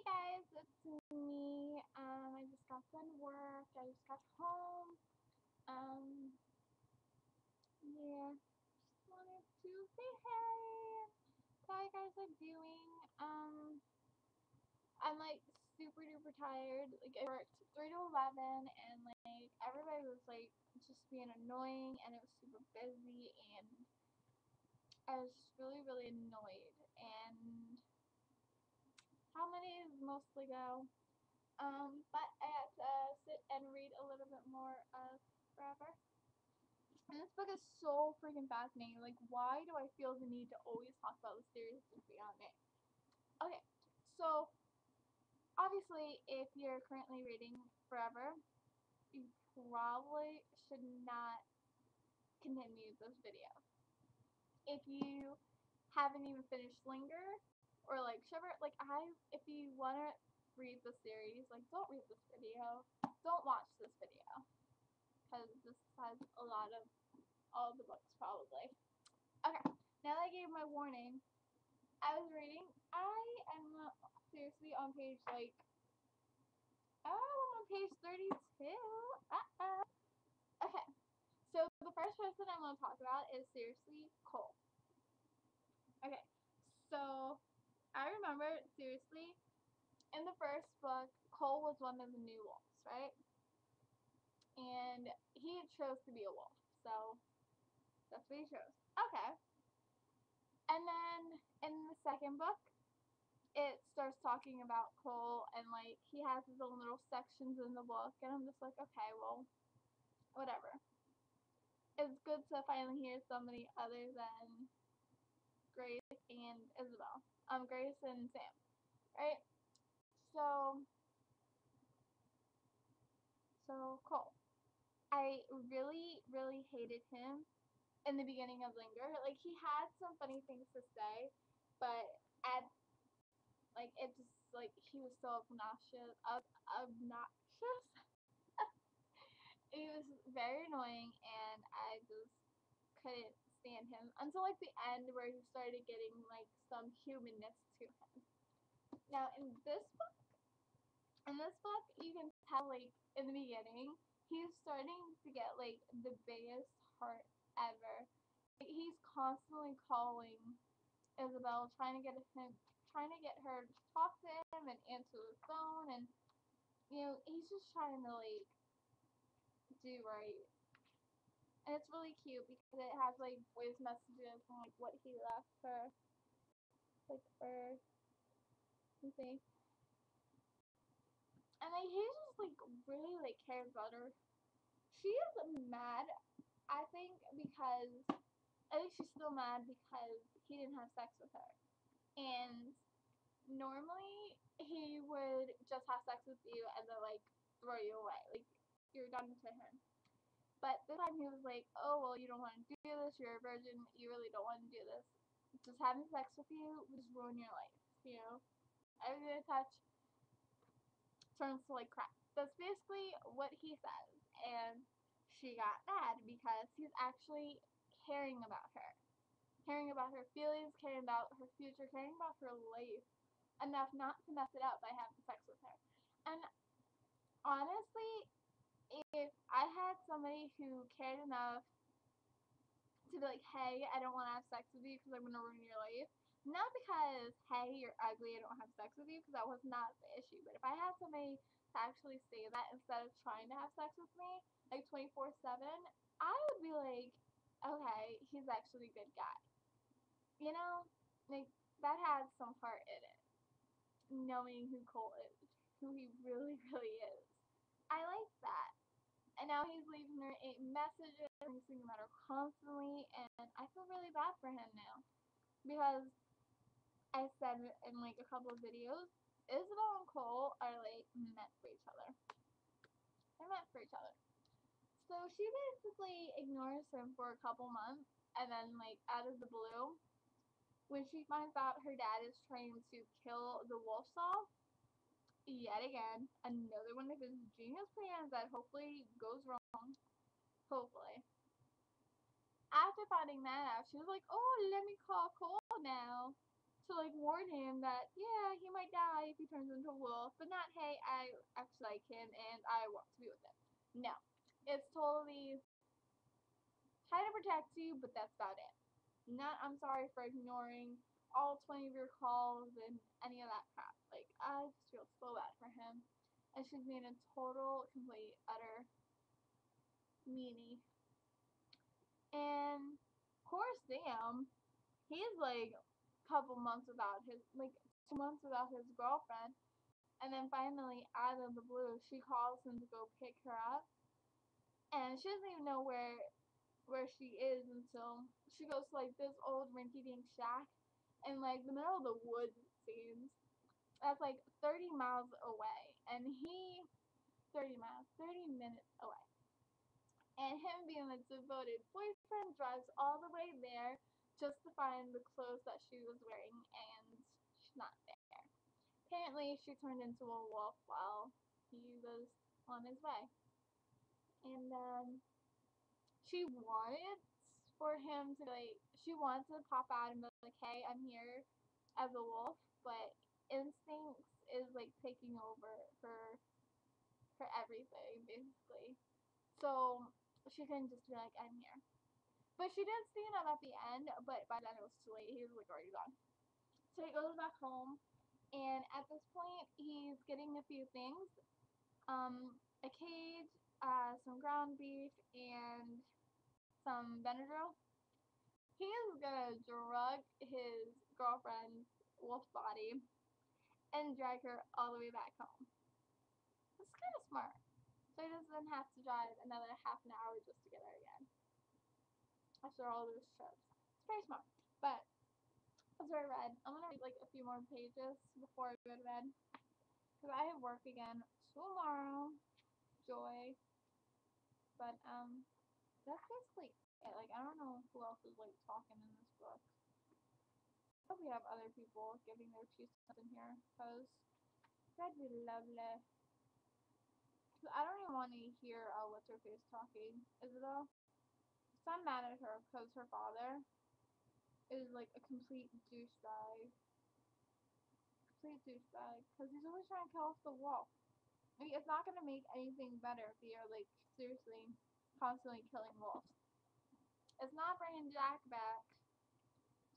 guys, it's me. I just got done work. I just got home. Um, yeah, just wanted to say hey. How you guys are doing? I'm like super duper tired. Like I worked 3 to 11, and like everybody was like just being annoying, and it was super busy, and I was just really annoyed. And how many mostly go? But I had to sit and read a little bit more of Forever. And this book is so freaking fascinating. Like, why do I feel the need to always talk about the series beyond it? Okay, so obviously, if you're currently reading Forever, you probably should not continue this video. If you haven't even finished Linger or like Shiver, if you want to read the series, like, don't read this video. Don't watch this video. Because this has a lot of all the books probably. Okay, now that I gave my warning, I was reading. I am seriously on page I'm on page 32. Okay, so the first person I'm going to talk about is seriously Cole. Okay, so I remember seriously in the first book, Cole was one of the new wolves, right? And he chose to be a wolf, so that's what he chose. Okay. And then in the second book, it starts talking about Cole, and like he has his own little sections in the book, and I'm just like, okay, well, whatever. It's good to finally hear somebody other than Grace and Isabel. Grace and Sam, right? So Cole. I really hated him in the beginning of Linger. Like he had some funny things to say, but at like it just like he was so obnoxious. He was very annoying, and I just couldn't stand him until like the end where he started getting like some humanness to him. Now in this book, you can tell like in the beginning he's starting to get like the biggest heart ever. Like, he's constantly calling Isabel, trying to get her to talk to him and answer the phone, and he's just trying to like do right. And it's really cute because it has like voice messages from like what he left her, like Earth, and see. And like he just like really like cares about her. She is mad, I think, because I think she's still mad because he didn't have sex with her. And normally he would just have sex with you and then like throw you away. Like you're done to him. But this time he was like, oh, well, you don't want to do this. You're a virgin. You really don't want to do this. Just having sex with you would just ruin your life, Everything I touch turns to like crap. That's basically what he says. And she got mad because he's actually caring about her. Caring about her feelings, caring about her future, caring about her life enough not to mess it up by having sex with her. And honestly, if I had somebody who cared enough to be like, hey, I don't want to have sex with you because I'm going to ruin your life. Not because, hey, you're ugly, I don't have sex with you, because that was not the issue. But if I had somebody to actually say that instead of trying to have sex with me, like 24/7, I would be like, okay, he's actually a good guy. Like, that has some heart in it. Knowing who Cole is, who he really is. I like that. And now he's leaving her 8 messages, he's thinking about her constantly, and I feel really bad for him now. Because I said in like a couple of videos, Isabel and Cole are like meant for each other. They're meant for each other. So she basically ignores him for a couple months, and then like out of the blue, when she finds out her dad is trying to kill the wolf saw, yet again, another one of his genius plans that hopefully goes wrong. Hopefully. After finding that out, she was like, oh, let me call Cole now to like warn him that, yeah, he might die if he turns into a wolf, but not, hey, I actually like him and I want to be with him. No. It's totally try to protect you, but that's about it. Not, I'm sorry for ignoring all 20 of your calls and any of that crap. Like, I just feel so bad for him. And she's being a total, complete, utter meanie. And poor Sam, he's like a couple months without his, like 2 months without his girlfriend. And then finally, out of the blue, she calls him to go pick her up. And she doesn't even know where she is until she goes to like this old rinky-dink shack in like the middle of the woods, it seems. That's like 30 miles away. And 30 miles, 30 minutes away. And him being a devoted boyfriend drives all the way there just to find the clothes that she was wearing, and she's not there. Apparently, she turned into a wolf while he was on his way. And she wanted for him to she wanted to pop out and be like, hey, I'm here as a wolf, but instincts is like taking over for everything, basically. So she couldn't just be like, I'm here. But she did stand up at the end, but by then it was too late. He was like already gone. So he goes back home, and at this point, he's getting a few things. A cage, some ground beef, and some Benadryl. He is gonna drug his girlfriend's wolf body and drag her all the way back home. It's kind of smart. So he doesn't have to drive another half an hour just to get there again after all those trips. It's pretty smart. But that's what I read. I'm gonna read like a few more pages before I go to bed because I have work again tomorrow. Joy. But that's basically it. Like I don't know who else is like talking in this book. I hope we have other people giving their 2 cents in here because that'd be lovely. I don't even want to hear what's her face talking, Isabel. So I'm mad at her because her father is like a complete douchebag. Complete douchebag. Because he's always trying to kill off the wolf. Like, it's not going to make anything better if you're like seriously constantly killing wolves. It's not bringing Jack back.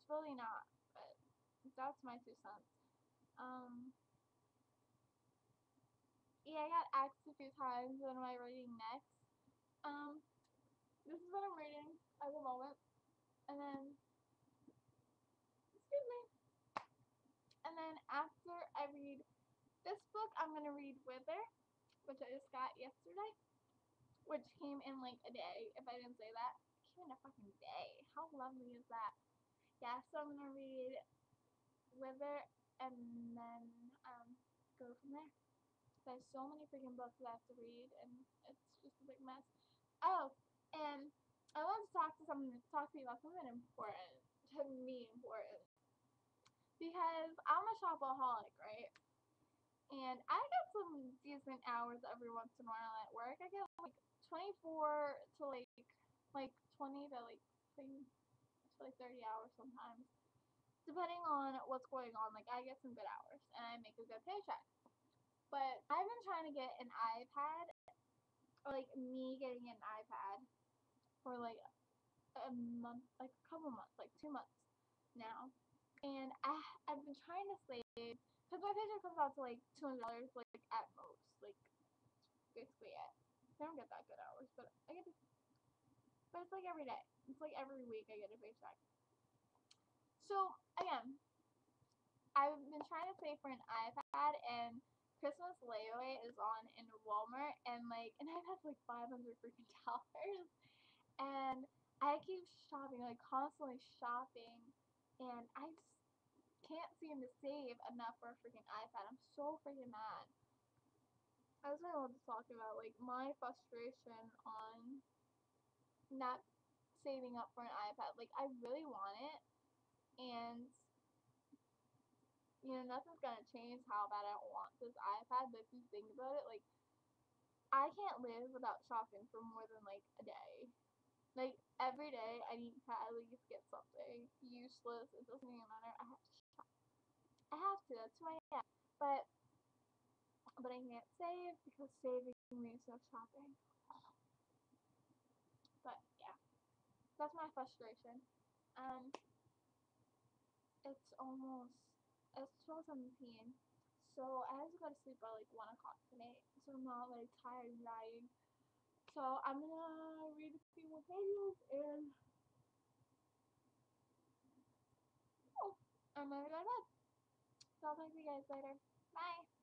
It's really not. But that's my 2 cents. Yeah, I got asked a few times what am I reading next. This is what I'm reading at the moment. And then, excuse me. And then after I read this book, I'm going to read Wither, which I just got yesterday. Which came in like a day, if I didn't say that. It came in a fucking day. How lovely is that? Yeah, so I'm going to read Wither and then go from there. There's so many freaking books that I have to read, and it's just a big mess. Oh, and I want to talk to you about something important to me, important because I'm a shopaholic, right? And I get some decent hours every once in a while at work. I get like 24 to like 20 to like 30 hours sometimes, depending on what's going on. Like I get some good hours and I make a good paycheck. But I've been trying to get an iPad, or like me getting an iPad for like a month, like a couple months, like 2 months now. And I've been trying to save because my paycheck comes out to like $200 like at most, like basically it. I don't get that good hours, but I get but it's like every day. It's like every week I get a paycheck. So again, I've been trying to save for an iPad, and Christmas layaway is on in Walmart, and like an iPad's like $500 freaking dollars, and I keep shopping, like constantly shopping, and I just can't seem to save enough for a freaking iPad. I'm so freaking mad. I was really want to talk about like my frustration on not saving up for an iPad. Like I really want it, and you know nothing's gonna change how bad I want this iPad. But if you think about it, like I can't live without shopping for more than like a day. Like every day I need to at least get something useless. It doesn't even matter. I have to shop. I have to. That's who I am. But I can't save because saving means no shopping. But yeah, that's my frustration. Um, it's 12:17, so I have to go to sleep by like 1 o'clock tonight. So I'm not like tired and dying. So I'm gonna read a few more pages and I'm gonna go to bed. So I'll talk to you guys later. Bye.